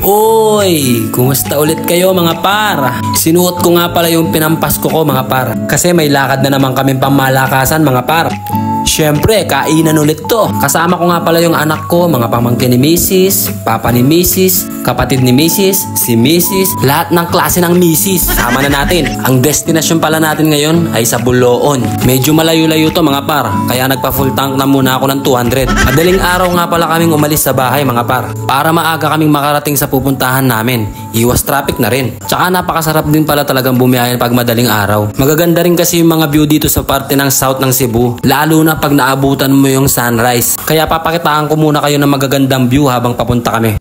Uy, kumusta ulit kayo mga par? Sinuot ko nga pala yung pinampasko ko mga par. Kasi may lakad na naman kaming pamalakasan mga par. Siyempre, kainan ulit to. Kasama ko nga pala yung anak ko, mga pamangkin ni Mrs., papa ni Mrs., kapatid ni Mrs., si Mrs., lahat ng klase ng Mrs. Sama na natin. Ang destinasyon pala natin ngayon ay sa Buloon. Medyo malayo-layo to mga par, kaya nagpa-full tank na muna ako ng 200. Madaling araw nga pala kaming umalis sa bahay mga par, para maaga kaming makarating sa pupuntahan namin. Iwas traffic na rin. Tsaka napakasarap din pala talagang bumiyahe pag madaling araw. Magaganda rin kasi yung mga view dito sa parte ng south ng Cebu, lalo na pag naabutan mo yung sunrise. Kaya papakitaan ko muna kayo ng magagandang view habang papunta kami.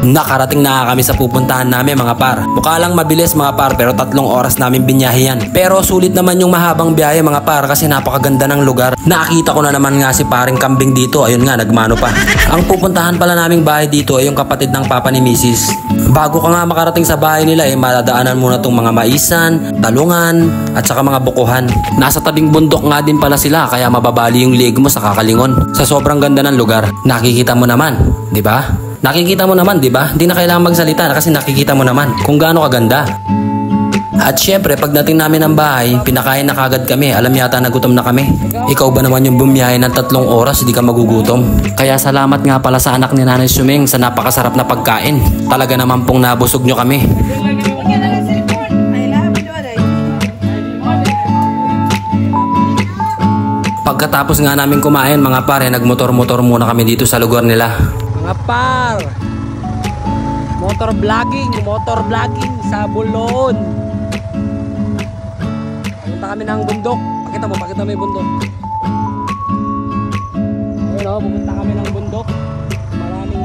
Nakarating na kami sa pupuntahan namin mga par. Mukha lang mabilis mga par, pero 3 oras namin binyahe yan. Pero sulit naman yung mahabang biyahe mga par, kasi napakaganda ng lugar. Nakita ko na naman nga si paring kambing dito. Ayun nga, nagmano pa. Ang pupuntahan pala naming bahay dito ay yung kapatid ng papa ni Mrs. Bago ka nga makarating sa bahay nila madadaanan muna tong mga maisan, talungan, at saka mga bukuhan. Nasa tabing bundok nga din pala sila, kaya mababali yung leg mo sa kakalingon. Sa sobrang ganda ng lugar, nakikita mo naman, di ba? Nakikita mo naman, di ba? Hindi na kailangan magsalita kasi nakikita mo naman kung gaano kaganda. At syempre, pagdating namin ng bahay, pinakain na kagad kami. Alam yata na gutom na kami. Ikaw ba naman yung bumiyahe ng 3 oras, hindi ka magugutom? Kaya salamat nga pala sa anak ni Nanay Sumeng sa napakasarap na pagkain. Talaga naman pong nabusog nyo kami. Pagkatapos nga namin kumain mga pare, nagmotor-motor muna kami dito sa lugar nila. Mga par, motor vlogging sa Buloon. Punta kami ng bundok. Pakita mo yung bundok. Ayun o, pupunta kami ng bundok. Maraming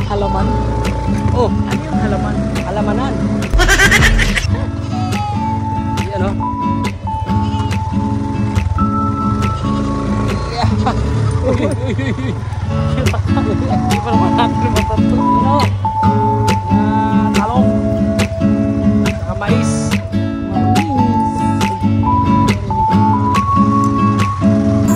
halaman. Oh, ano yung halaman? Halamanan. Yan o. Talong saka mais.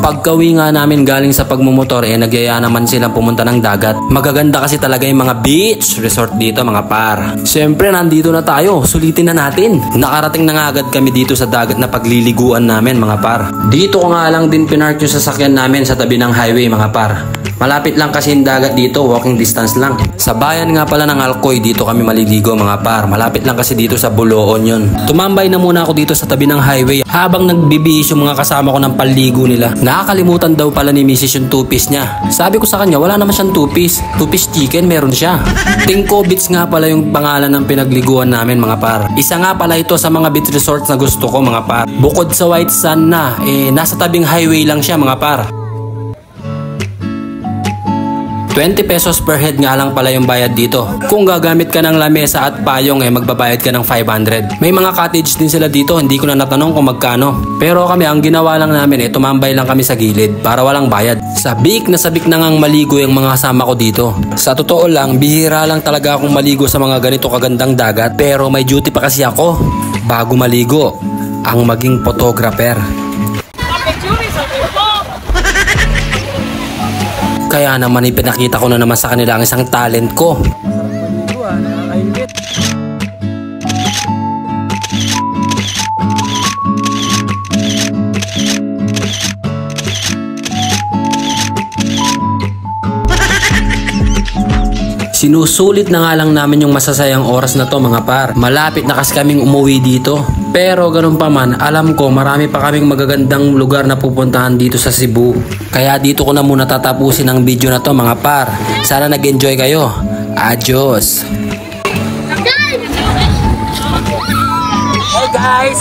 Pagkawi nga namin galing sa pagmumotor nagyaya naman silang pumunta ng dagat. Magaganda kasi talaga yung mga beach resort dito mga par. Siyempre nandito na tayo, sulitin na natin. Nakarating na nga agad kami dito sa dagat na pagliliguan namin mga par. Dito ko nga lang din pinark yung sasakyan namin sa tabi ng highway mga par. Malapit lang kasi yung dagat dito, walking distance lang. Sa bayan nga pala ng Alcoy, dito kami maliligo mga par. Malapit lang kasi dito sa Buloon yun. Tumambay na muna ako dito sa tabi ng highway habang nagbibihis yung mga kasama ko ng palligo nila. Nakakalimutan daw pala ni Mrs. yung 2-piece niya. Sabi ko sa kanya, wala naman siyang 2-piece. 2-piece chicken, meron siya. Tingko Beach nga pala yung pangalan ng pinagliguan namin mga par. Isa nga pala ito sa mga beach resorts na gusto ko mga par. Bukod sa White Sand na, nasa tabing highway lang siya mga par. 20 pesos per head nga lang pala yung bayad dito. Kung gagamit ka ng lamesa at payong magbabayad ka ng 500. May mga cottage din sila dito, hindi ko na natanong kung magkano. Pero kami ang ginawa lang namin tumambay lang kami sa gilid para walang bayad. Sabik na ngang maligo yung mga kasama ko dito. Sa totoo lang, bihira lang talaga akong maligo sa mga ganito kagandang dagat. Pero may duty pa kasi ako bago maligo, ang maging photographer. Kaya naman ipinakita ko na naman sa kanila ang isang talent ko. Sinusulit na nga lang namin yung masasayang oras na to mga par. Malapit na kasi kaming umuwi dito. Pero ganun pa man, alam ko marami pa kaming magagandang lugar na pupuntahan dito sa Cebu. Kaya dito ko na muna tatapusin ang video na to mga par. Sana nag-enjoy kayo. Adios! Hey guys!